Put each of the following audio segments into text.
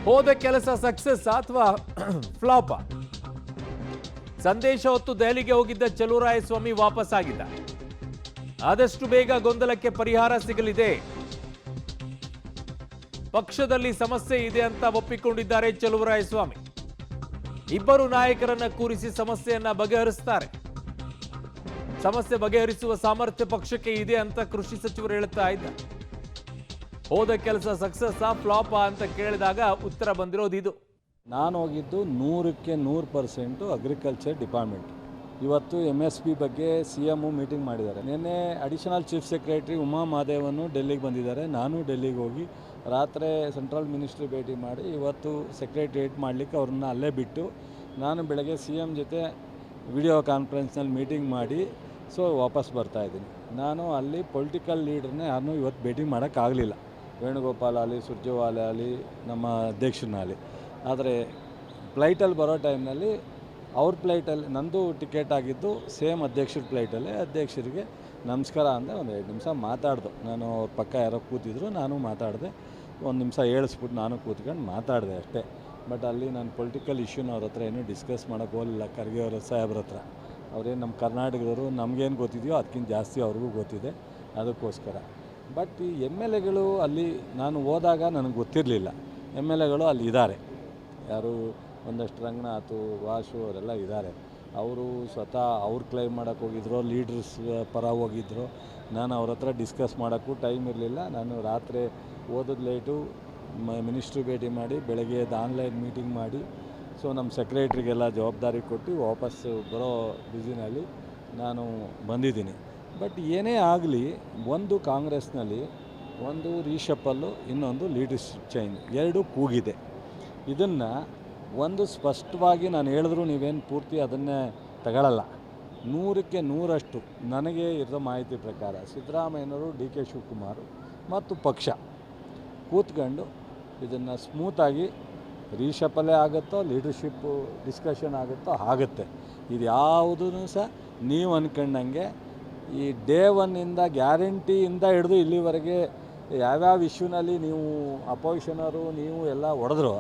ಹೋದ ಕೆಲಸ ಸಕ್ಸಸ್ ಅಥವಾ ಫ್ಲಾಪ್? ಸಂದೇಶ ಹೊತ್ತು ದೆಹಲಿಗೆ ಹೋಗಿದ್ದ ಚಲುವರಾಯಸ್ವಾಮಿ ವಾಪಸ್ ಆಗಿದ್ದ. ಆದಷ್ಟು ಬೇಗ ಗೊಂದಲಕ್ಕೆ ಪರಿಹಾರ ಸಿಗಲಿದೆ. ಪಕ್ಷದಲ್ಲಿ ಸಮಸ್ಯೆ ಇದೆ ಅಂತ ಒಪ್ಪಿಕೊಂಡಿದ್ದಾರೆ ಚಲುವರಾಯಸ್ವಾಮಿ. ಇಬ್ಬರು ನಾಯಕರನ್ನ ಕೂರಿಸಿ ಸಮಸ್ಯೆಯನ್ನ ಬಗೆಹರಿಸುತ್ತಾರೆ. ಸಮಸ್ಯೆ ಬಗೆಹರಿಸುವ ಸಾಮರ್ಥ್ಯ ಪಕ್ಷಕ್ಕೆ ಇದೆ ಅಂತ ಕೃಷಿ ಸಚಿವರು ಹೇಳ್ತಾ ಇದ್ದಾರೆ. ಹೋದ ಕೆಲಸ ಸಕ್ಸಸ್ ಫ್ಲಾಪ್ ಅಂತ ಕೇಳಿದಾಗ ಉತ್ತರ ಬಂದಿರೋದು ಇದು. ನಾನು ಹೋಗಿದ್ದು 100ಕ್ಕೆ 100% ಅಗ್ರಿಕಲ್ಚರ್ ಡಿಪಾರ್ಟ್ಮೆಂಟ್. ಇವತ್ತು MSP ಬಗ್ಗೆ CM ಮೀಟಿಂಗ್ ಮಾಡಿದ್ದಾರೆ. ನಿನ್ನೆ ಅಡಿಷನಲ್ ಚೀಫ್ ಸೆಕ್ರೆಟರಿ ಉಮಾ ಮಹದೇವನ್ನು ಡೆಲ್ಲಿಗೆ ಬಂದಿದ್ದಾರೆ. ನಾನು ಡೆಲ್ಲಿಗೆ ಹೋಗಿ ರಾತ್ರಿ ಸೆಂಟ್ರಲ್ ಮಿನಿಸ್ಟ್ರಿ ಭೇಟಿ ಮಾಡಿ ಇವತ್ತು ಸೆಕ್ರೆಟ್ರಿಯೇಟ್ ಮಾಡಲಿಕ್ಕೆ ಅವ್ರನ್ನ ಅಲ್ಲೇ ಬಿಟ್ಟು ನಾನು ಬೆಳಗ್ಗೆ CM ಜೊತೆ ವಿಡಿಯೋ ಕಾನ್ಫರೆನ್ಸ್ನಲ್ಲಿ ಮೀಟಿಂಗ್ ಮಾಡಿ ವಾಪಸ್ ಬರ್ತಾಯಿದ್ದೀನಿ. ನಾನು ಅಲ್ಲಿ ಪೊಲಿಟಿಕಲ್ ಲೀಡರ್ನೇ ಯಾರನ್ನೂ ಇವತ್ತು ಭೇಟಿ ಮಾಡೋಕ್ಕಾಗಲಿಲ್ಲ. ವೇಣುಗೋಪಾಲ್ ಆಗಲಿ, ಸುರ್ಜೇವಾಲಾ ಆಗಲಿ, ನಮ್ಮ ಅಧ್ಯಕ್ಷರನ್ನಾಗಲಿ. ಆದರೆ ಫ್ಲೈಟಲ್ಲಿ ಬರೋ ಟೈಮ್ನಲ್ಲಿ ಅವ್ರ ಫ್ಲೈಟಲ್ಲಿ ನಂದು ಟಿಕೆಟ್ ಆಗಿದ್ದು ಸೇಮ್ ಅಧ್ಯಕ್ಷರ ಫ್ಲೈಟಲ್ಲೇ. ಅಧ್ಯಕ್ಷರಿಗೆ ನಮಸ್ಕಾರ ಅಂದರೆ ಒಂದು 2 ನಿಮಿಷ ಮಾತಾಡ್ದು. ನಾನು ಅವ್ರ ಪಕ್ಕ ಯಾರೋ ಕೂತಿದ್ರು, ನಾನು ಮಾತಾಡಿದೆ. 1 ನಿಮಿಷ ಹೇಳಿಸ್ಬಿಟ್ಟು ನಾನು ಕೂತ್ಕೊಂಡು ಮಾತಾಡಿದೆ ಅಷ್ಟೇ. ಬಟ್ ಅಲ್ಲಿ ನಾನು ಪೊಲಿಟಿಕಲ್ ಇಶ್ಯೂನ ಅವ್ರ ಹತ್ರ ಏನೂ ಡಿಸ್ಕಸ್ ಮಾಡೋಕ್ಕೆ ಹೋಗಲಿಲ್ಲ. ಖರ್ಗೆ ಅವರ ಸಾಹೇಬ್ರ ಹತ್ರ ಅವರೇನು ನಮ್ಮ ಕರ್ನಾಟಕದವರು, ನಮಗೇನು ಗೊತ್ತಿದೆಯೋ ಅದಕ್ಕಿಂತ ಜಾಸ್ತಿ ಅವ್ರಿಗೂ ಗೊತ್ತಿದೆ, ಅದಕ್ಕೋಸ್ಕರ. ಬಟ್ ಈ MLAಗಳು ಅಲ್ಲಿ ನಾನು ಹೋದಾಗ ನನಗೆ ಗೊತ್ತಿರಲಿಲ್ಲ. MLAಗಳು ಅಲ್ಲಿ ಇದ್ದಾರೆ. ಯಾರು ಒಂದಷ್ಟು ರಂಗನಾಥ್, ವಾಸು ಅವರೆಲ್ಲ ಇದ್ದಾರೆ. ಅವರು ಸ್ವತಃ ಅವ್ರು ಕ್ಲೈಮ್ ಮಾಡೋಕ್ಕೆ ಹೋಗಿದ್ರು, ಲೀಡರ್ಸ್ ಪರ ಹೋಗಿದ್ರು. ನಾನು ಅವ್ರ ಹತ್ರ ಡಿಸ್ಕಸ್ ಮಾಡೋಕ್ಕೂ ಟೈಮ್ ಇರಲಿಲ್ಲ. ನಾನು ರಾತ್ರಿ ಓದೋದು ಲೇಟು, ಮಿನಿಸ್ಟ್ರಿ ಭೇಟಿ ಮಾಡಿ ಬೆಳಗ್ಗೆ ಆನ್ಲೈನ್ ಮೀಟಿಂಗ್ ಮಾಡಿ ನಮ್ಮ ಸೆಕ್ರೆಟ್ರಿಗೆಲ್ಲ ಜವಾಬ್ದಾರಿ ಕೊಟ್ಟು ವಾಪಸ್ಸು ಬರೋ ಬ್ಯುಸಿನಲ್ಲಿ ನಾನು ಬಂದಿದ್ದೀನಿ. ಬಟ್ ಏನೇ ಆಗಲಿ, ಒಂದು ಕಾಂಗ್ರೆಸ್ನಲ್ಲಿ ಒಂದು ರೀಶಫಲ್ಲು, ಇನ್ನೊಂದು ಲೀಡರ್ಶಿಪ್ ಚೇಂಜ್, ಎರಡೂ ಕೂಗಿದೆ. ಇದನ್ನು ಒಂದು ಸ್ಪಷ್ಟವಾಗಿ ನಾನು ಹೇಳಿದ್ರು ನೀವೇನು ಪೂರ್ತಿ ಅದನ್ನೇ ತಗೊಳ್ಳಲ್ಲ. 100ಕ್ಕೆ 100% ನನಗೆ ಇರೋ ಮಾಹಿತಿ ಪ್ರಕಾರ ಸಿದ್ದರಾಮಯ್ಯನವರು, DK ಶಿವಕುಮಾರ್ ಮತ್ತು ಪಕ್ಷ ಕೂತ್ಕೊಂಡು ಇದನ್ನು ಸ್ಮೂತಾಗಿ ರೀಶಫಲೇ ಆಗುತ್ತೋ, ಲೀಡರ್ಶಿಪ್ಪು ಡಿಸ್ಕಷನ್ ಆಗುತ್ತೋ ಆಗುತ್ತೆ. ಇದು ಯಾವುದೂ ಸಹ ನೀವು ಅಂದ್ಕೊಂಡಂಗೆ ಈ ಡೇ 1ಇಂದ ಗ್ಯಾರಂಟಿಯಿಂದ ಹಿಡಿದು ಇಲ್ಲಿವರೆಗೆ ಯಾವ್ಯಾವ ಇಶ್ಯೂನಲ್ಲಿ ನೀವು ಅಪೋಸಿಷನರು ನೀವು ಎಲ್ಲ ಹೊಡೆದ್ರು,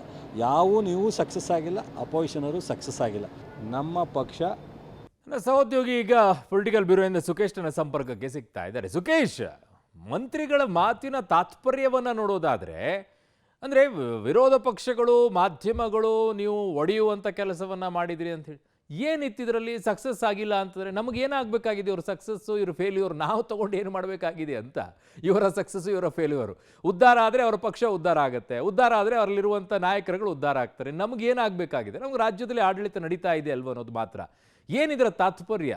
ನೀವು ಸಕ್ಸಸ್ ಆಗಿಲ್ಲ, ಅಪೋಸಿಷನರು ಸಕ್ಸಸ್ ಆಗಿಲ್ಲ. ನಮ್ಮ ಪಕ್ಷ. ಸಹೋದ್ಯೋಗಿ ಈಗ ಪೊಲಿಟಿಕಲ್ ಬ್ಯೂರೋಯಿಂದ ಸುಖೇಶ್ ನನ್ನ ಸಂಪರ್ಕಕ್ಕೆ ಸಿಗ್ತಾ ಇದ್ದಾರೆ. ಸುಖೇಶ್, ಮಂತ್ರಿಗಳ ಮಾತಿನ ತಾತ್ಪರ್ಯವನ್ನ ನೋಡೋದಾದ್ರೆ, ಅಂದ್ರೆ ವಿರೋಧ ಪಕ್ಷಗಳು, ಮಾಧ್ಯಮಗಳು ನೀವು ಒಡೆಯುವಂತ ಕೆಲಸವನ್ನ ಮಾಡಿದ್ರಿ ಅಂತ ಹೇಳಿ, ಏನಿತ್ತಿದ್ರಲ್ಲಿ ಸಕ್ಸಸ್ ಆಗಿಲ್ಲ ಅಂತಂದ್ರೆ ನಮಗೇನಾಗಬೇಕಾಗಿದೆ? ಇವ್ರ ಸಕ್ಸಸ್ಸು, ಇವ್ರ ಫೇಲ್ಯೂರ್ ನಾವು ತಗೊಂಡು ಏನು ಮಾಡಬೇಕಾಗಿದೆ ಅಂತ. ಇವರ ಸಕ್ಸಸ್ಸು, ಇವರ ಫೇಲ್ಯೂರು. ಉದ್ಧಾರ ಆದರೆ ಅವರ ಪಕ್ಷ ಉದ್ಧಾರ ಆಗುತ್ತೆ, ಉದ್ಧಾರ ಆದರೆ ಅವರಲ್ಲಿರುವಂಥ ನಾಯಕರುಗಳು ಉದ್ಧಾರ ಆಗ್ತಾರೆ. ನಮಗೇನಾಗಬೇಕಾಗಿದೆ? ನಮ್ಗೆ ರಾಜ್ಯದಲ್ಲಿ ಆಡಳಿತ ನಡೀತಾ ಇದೆ ಅಲ್ವ ಅನ್ನೋದು ಮಾತ್ರ. ಏನಿದರ ತಾತ್ಪರ್ಯ?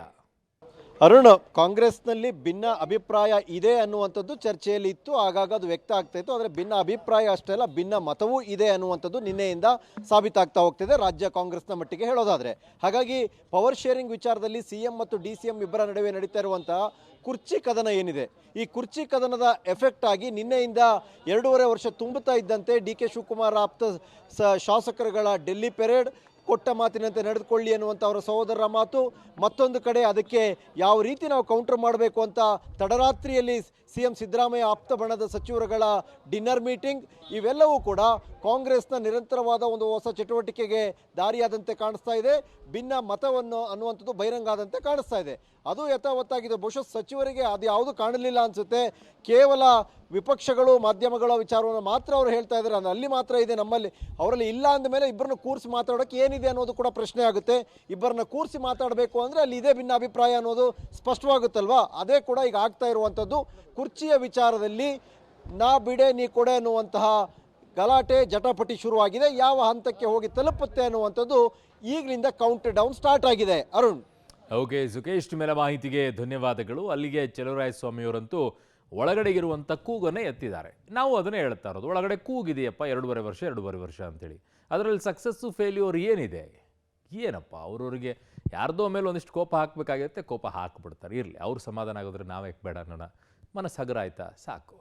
ಅರುಣ್, ಕಾಂಗ್ರೆಸ್ನಲ್ಲಿ ಭಿನ್ನ ಅಭಿಪ್ರಾಯ ಇದೆ ಅನ್ನುವಂಥದ್ದು ಚರ್ಚೆಯಲ್ಲಿ ಇತ್ತು, ಆಗಾಗ ಅದು ವ್ಯಕ್ತ ಆಗ್ತಾ ಇತ್ತು. ಆದರೆ ಭಿನ್ನ ಅಭಿಪ್ರಾಯ ಅಷ್ಟೇ ಅಲ್ಲ, ಭಿನ್ನ ಮತವೂ ಇದೆ ಅನ್ನುವಂಥದ್ದು ನಿನ್ನೆಯಿಂದ ಸಾಬೀತಾಗ್ತಾ ಹೋಗ್ತಿದೆ ರಾಜ್ಯ ಕಾಂಗ್ರೆಸ್ನ ಮಟ್ಟಿಗೆ ಹೇಳೋದಾದರೆ. ಹಾಗಾಗಿ ಪವರ್ ಶೇರಿಂಗ್ ವಿಚಾರದಲ್ಲಿ CM ಮತ್ತು DCM ಇಬ್ಬರ ನಡುವೆ ನಡೀತಾ ಇರುವಂತಹ ಕುರ್ಚಿ ಕದನ ಏನಿದೆ, ಈ ಕುರ್ಚಿ ಕದನದ ಎಫೆಕ್ಟ್ ಆಗಿ ನಿನ್ನೆಯಿಂದ 2.5 ವರ್ಷ ತುಂಬುತ್ತಾ ಇದ್ದಂತೆ DK ಶಿವಕುಮಾರ್ ಆಪ್ತ ಶಾಸಕರುಗಳ ಡೆಲ್ಲಿ ಪೆರೇಡ್, ಕೊಟ್ಟ ಮಾತಿನಂತೆ ನಡೆದುಕೊಳ್ಳಿ ಅನ್ನುವಂಥ ಅವರ ಸಹೋದರರ ಮಾತು, ಮತ್ತೊಂದು ಕಡೆ ಅದಕ್ಕೆ ಯಾವ ರೀತಿ ನಾವು ಕೌಂಟರ್ ಮಾಡಬೇಕು ಅಂತ ತಡರಾತ್ರಿಯಲ್ಲಿ CM ಸಿದ್ದರಾಮಯ್ಯ ಆಪ್ತ ಬಣದ ಸಚಿವರುಗಳ ಡಿನ್ನರ್ ಮೀಟಿಂಗ್, ಇವೆಲ್ಲವೂ ಕೂಡ ಕಾಂಗ್ರೆಸ್ನ ನಿರಂತರವಾದ ಒಂದು ಹೊಸ ಚಟುವಟಿಕೆಗೆ ದಾರಿಯಾದಂತೆ ಕಾಣಿಸ್ತಾ ಇದೆ. ಭಿನ್ನ ಮತವನ್ನು ಅನ್ನುವಂಥದ್ದು ಬಹಿರಂಗ ಆದಂತೆ ಕಾಣಿಸ್ತಾ ಇದೆ. ಅದು ಯಥಾವತ್ತಾಗಿದೆ. ಬಹುಶಃ ಸಚಿವರಿಗೆ ಅದು ಯಾವುದು ಕಾಣಲಿಲ್ಲ ಅನಿಸುತ್ತೆ. ಕೇವಲ ವಿಪಕ್ಷಗಳು, ಮಾಧ್ಯಮಗಳ ವಿಚಾರವನ್ನು ಮಾತ್ರ ಅವರು ಹೇಳ್ತಾ ಇದ್ದಾರೆ. ಅಲ್ಲಿ ಮಾತ್ರ ಇದೆ, ನಮ್ಮಲ್ಲಿ ಅವರಲ್ಲಿ ಇಲ್ಲ ಅಂದಮೇಲೆ ಇಬ್ಬರನ್ನ ಕೂರಿಸಿ ಮಾತಾಡೋಕ್ಕೆ ಏನಿದೆ ಅನ್ನೋದು ಕೂಡ ಪ್ರಶ್ನೆ ಆಗುತ್ತೆ. ಇಬ್ಬರನ್ನ ಕೂರಿಸಿ ಮಾತಾಡಬೇಕು ಅಂದರೆ ಅಲ್ಲಿ ಇದೇ ಭಿನ್ನ ಅಭಿಪ್ರಾಯ ಅನ್ನೋದು ಸ್ಪಷ್ಟವಾಗುತ್ತಲ್ವಾ? ಅದೇ ಕೂಡ ಈಗ ಆಗ್ತಾ ಇರುವಂಥದ್ದು. ಕುರ್ಚಿಯ ವಿಚಾರದಲ್ಲಿ ನಾ ಬಿಡೆ ನೀ ಕೊಡೆ ಅನ್ನುವಂತಹ ಗಲಾಟೆ, ಜಟಾಪಟಿ ಶುರುವಾಗಿದೆ. ಯಾವ ಹಂತಕ್ಕೆ ಹೋಗಿ ತಲುಪುತ್ತೆ ಅನ್ನುವಂಥದ್ದು ಈಗಲಿಂದ ಕೌಂಟ್ ಡೌನ್ ಸ್ಟಾರ್ಟ್ ಆಗಿದೆ. ಅರುಣ್. ಓಕೆ ಸುಖೇಶ್, ಮೇಲೆ ಮಾಹಿತಿಗೆ ಧನ್ಯವಾದಗಳು. ಅಲ್ಲಿಗೆ ಚಲುವರಾಯಸ್ವಾಮಿಯವರಂತೂ ಒಳಗಡೆಗಿರುವಂಥ ಕೂಗನ್ನೇ ಎತ್ತಿದ್ದಾರೆ. ನಾವು ಅದನ್ನೇ ಹೇಳ್ತಾ ಇರೋದು, ಒಳಗಡೆ ಕೂಗಿದೆಯಪ್ಪ 2.5 ವರ್ಷ ಅಂತೇಳಿ. ಅದರಲ್ಲಿ ಸಕ್ಸಸ್ಸು ಫೇಲ್ಯೂರ್ ಏನಿದೆ? ಏನಪ್ಪ ಅವ್ರವ್ರಿಗೆ ಯಾರ್ದೋ ಮೇಲೆ ಒಂದಿಷ್ಟು ಕೋಪ ಹಾಕಬೇಕಾಗಿರುತ್ತೆ, ಕೋಪ ಹಾಕ್ಬಿಡ್ತಾರೆ. ಇರಲಿ, ಅವ್ರು ಸಮಾಧಾನ ಆಗೋದ್ರೆ ನಾವೇ ಬೇಡ ಅನ್ನೋಣ. ಮನಸ್ಸು ಹಗರ ಆಯ್ತಾ ಸಾಕು.